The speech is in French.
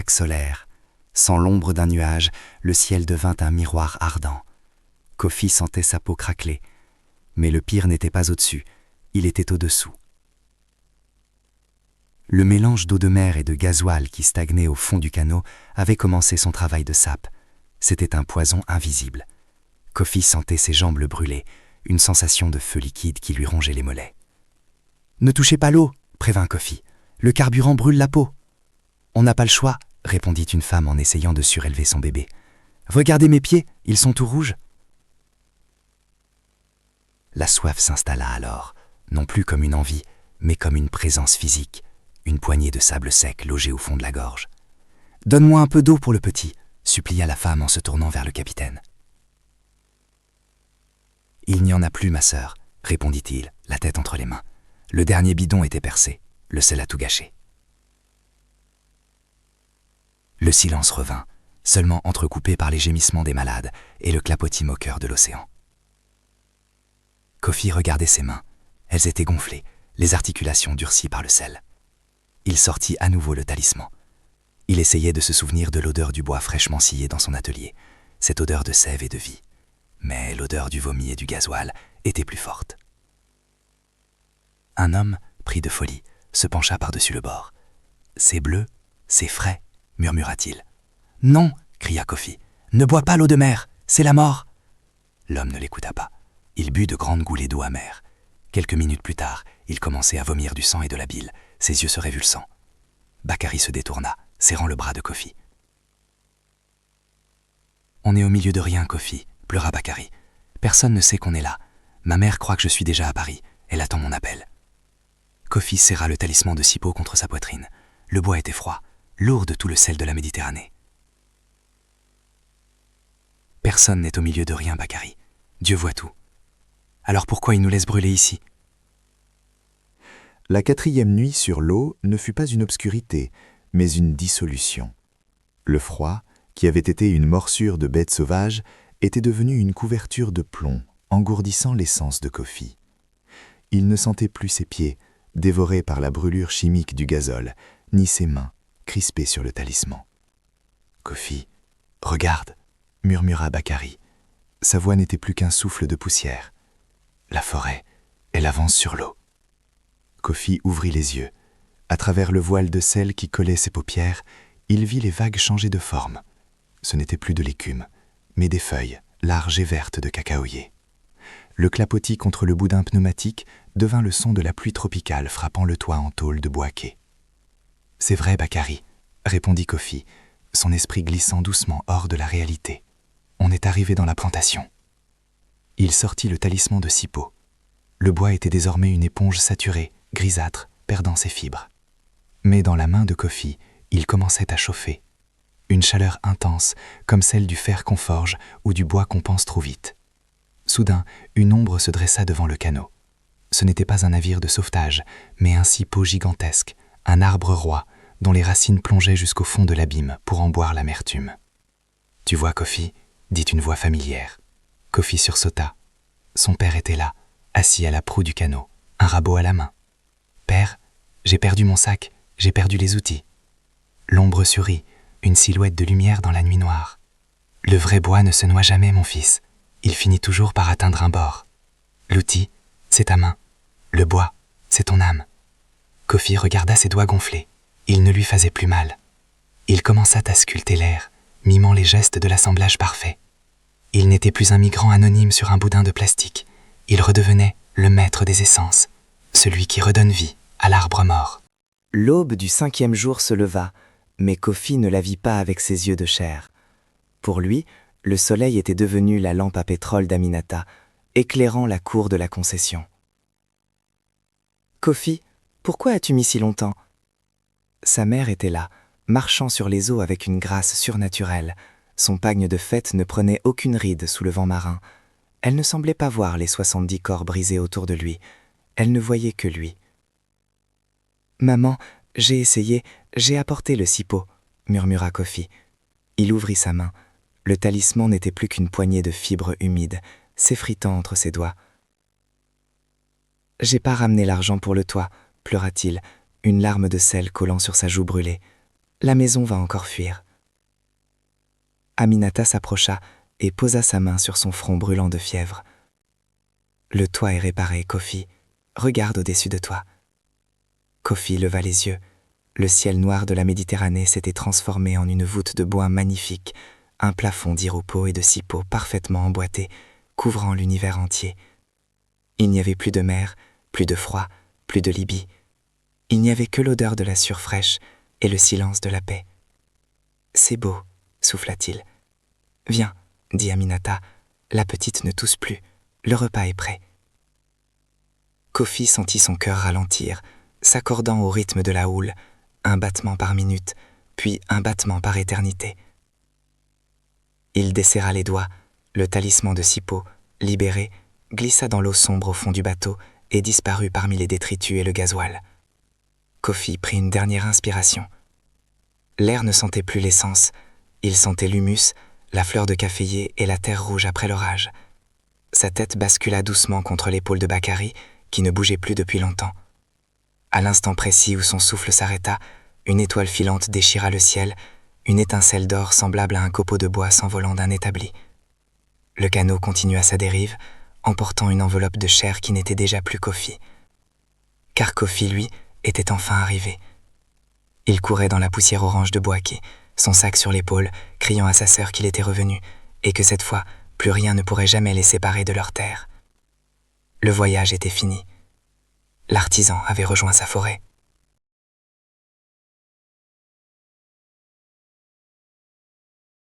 vague solaire. Sans l'ombre d'un nuage, le ciel devint un miroir ardent. Kofi sentait sa peau craqueler. Mais le pire n'était pas au-dessus, il était au-dessous. Le mélange d'eau de mer et de gasoil qui stagnait au fond du canot avait commencé son travail de sape. C'était un poison invisible. Kofi sentait ses jambes le brûler, une sensation de feu liquide qui lui rongeait les mollets. « Ne touchez pas l'eau !» prévint Kofi. « Le carburant brûle la peau. »« On n'a pas le choix !» répondit une femme en essayant de surélever son bébé. « Regardez mes pieds, ils sont tout rouges. » La soif s'installa alors, non plus comme une envie, mais comme une présence physique, une poignée de sable sec logée au fond de la gorge. « Donne-moi un peu d'eau pour le petit !» supplia la femme en se tournant vers le capitaine. « Il n'y en a plus, ma sœur, » répondit-il, la tête entre les mains. Le dernier bidon était percé, le sel a tout gâché. Le silence revint, seulement entrecoupé par les gémissements des malades et le clapotis moqueur de l'océan. Kofi regardait ses mains. Elles étaient gonflées, les articulations durcies par le sel. Il sortit à nouveau le talisman. Il essayait de se souvenir de l'odeur du bois fraîchement scié dans son atelier, cette odeur de sève et de vie. Mais l'odeur du vomi et du gasoil était plus forte. Un homme, pris de folie, se pencha par-dessus le bord. « C'est bleu, c'est frais », murmura-t-il. « Non !» cria Kofi. « Ne bois pas l'eau de mer, c'est la mort !» L'homme ne l'écouta pas. Il but de grandes goulées d'eau amère. Quelques minutes plus tard, il commençait à vomir du sang et de la bile, ses yeux se révulsant. Bakary se détourna, serrant le bras de Kofi. « On est au milieu de rien, Kofi, » pleura Bakary. « Personne ne sait qu'on est là. Ma mère croit que je suis déjà à Paris. Elle attend mon appel. » Kofi serra le talisman de Sipo contre sa poitrine. Le bois était froid, lourd de tout le sel de la Méditerranée. « Personne n'est au milieu de rien, Bakary. Dieu voit tout. Alors pourquoi il nous laisse brûler ici ?» La 4e nuit sur l'eau ne fut pas une obscurité, mais une dissolution. Le froid, qui avait été une morsure de bête sauvage, était devenu une couverture de plomb, engourdissant l'essence de Kofi. Il ne sentait plus ses pieds, dévorés par la brûlure chimique du gazole, ni ses mains, crispées sur le talisman. « Kofi, regarde !» murmura Bakary. Sa voix n'était plus qu'un souffle de poussière. « La forêt, elle avance sur l'eau. » Kofi ouvrit les yeux. À travers le voile de sel qui collait ses paupières, il vit les vagues changer de forme. Ce n'était plus de l'écume, mais des feuilles, larges et vertes de cacaoyer. Le clapotis contre le boudin pneumatique devint le son de la pluie tropicale frappant le toit en tôle de boisquet. « C'est vrai, Bakary, » répondit Kofi, son esprit glissant doucement hors de la réalité. « On est arrivé dans la plantation. » Il sortit le talisman de Sipo. Le bois était désormais une éponge saturée, grisâtre, perdant ses fibres. Mais dans la main de Kofi, il commençait à chauffer. Une chaleur intense, comme celle du fer qu'on forge ou du bois qu'on pense trop vite. Soudain, une ombre se dressa devant le canot. Ce n'était pas un navire de sauvetage, mais un Sipo gigantesque, un arbre roi, dont les racines plongeaient jusqu'au fond de l'abîme pour en boire l'amertume. « Tu vois, Kofi ?» dit une voix familière. Kofi sursauta. Son père était là, assis à la proue du canot, un rabot à la main. « Père, j'ai perdu mon sac, j'ai perdu les outils. » L'ombre sourit, une silhouette de lumière dans la nuit noire. « Le vrai bois ne se noie jamais, mon fils. Il finit toujours par atteindre un bord. L'outil, c'est ta main. Le bois, c'est ton âme. » Kofi regarda ses doigts gonflés. Il ne lui faisait plus mal. Il commença à sculpter l'air, mimant les gestes de l'assemblage parfait. Il n'était plus un migrant anonyme sur un boudin de plastique. Il redevenait le maître des essences, celui qui redonne vie à l'arbre mort. L'aube du 5e jour se leva, mais Kofi ne la vit pas avec ses yeux de chair. Pour lui, le soleil était devenu la lampe à pétrole d'Aminata, éclairant la cour de la concession. « Kofi, pourquoi as-tu mis si longtemps ?» Sa mère était là, marchant sur les eaux avec une grâce surnaturelle. Son pagne de fête ne prenait aucune ride sous le vent marin. Elle ne semblait pas voir les 70 corps brisés autour de lui. Elle ne voyait que lui. « Maman, j'ai essayé, j'ai apporté le Sipo, » murmura Kofi. Il ouvrit sa main. Le talisman n'était plus qu'une poignée de fibres humides, s'effritant entre ses doigts. « J'ai pas ramené l'argent pour le toit, » pleura-t-il, une larme de sel collant sur sa joue brûlée. La maison va encore fuir. Aminata s'approcha et posa sa main sur son front brûlant de fièvre. Le toit est réparé, Kofi. Regarde au-dessus de toi. Kofi leva les yeux. Le ciel noir de la Méditerranée s'était transformé en une voûte de bois magnifique, un plafond d'iropo et de cipeaux parfaitement emboîtés, couvrant l'univers entier. Il n'y avait plus de mer, plus de froid, plus de Libye. Il n'y avait que l'odeur de la surfraîche et le silence de la paix. « C'est beau », souffla-t-il. « Viens, dit Aminata, la petite ne tousse plus, le repas est prêt. » Kofi sentit son cœur ralentir, s'accordant au rythme de la houle, un battement par minute, puis un battement par éternité. Il desserra les doigts, le talisman de Sipo, libéré, glissa dans l'eau sombre au fond du bateau et disparut parmi les détritus et le gasoil. Kofi prit une dernière inspiration. L'air ne sentait plus l'essence, il sentait l'humus, la fleur de caféier et la terre rouge après l'orage. Sa tête bascula doucement contre l'épaule de Bakary, qui ne bougeait plus depuis longtemps. À l'instant précis où son souffle s'arrêta, une étoile filante déchira le ciel, une étincelle d'or semblable à un copeau de bois s'envolant d'un établi. Le canot continua sa dérive, emportant une enveloppe de chair qui n'était déjà plus Kofi. Car Kofi, lui, était enfin arrivé. Il courait dans la poussière orange de Bouaké, son sac sur l'épaule, criant à sa sœur qu'il était revenu, et que cette fois, plus rien ne pourrait jamais les séparer de leur terre. Le voyage était fini. L'artisan avait rejoint sa forêt.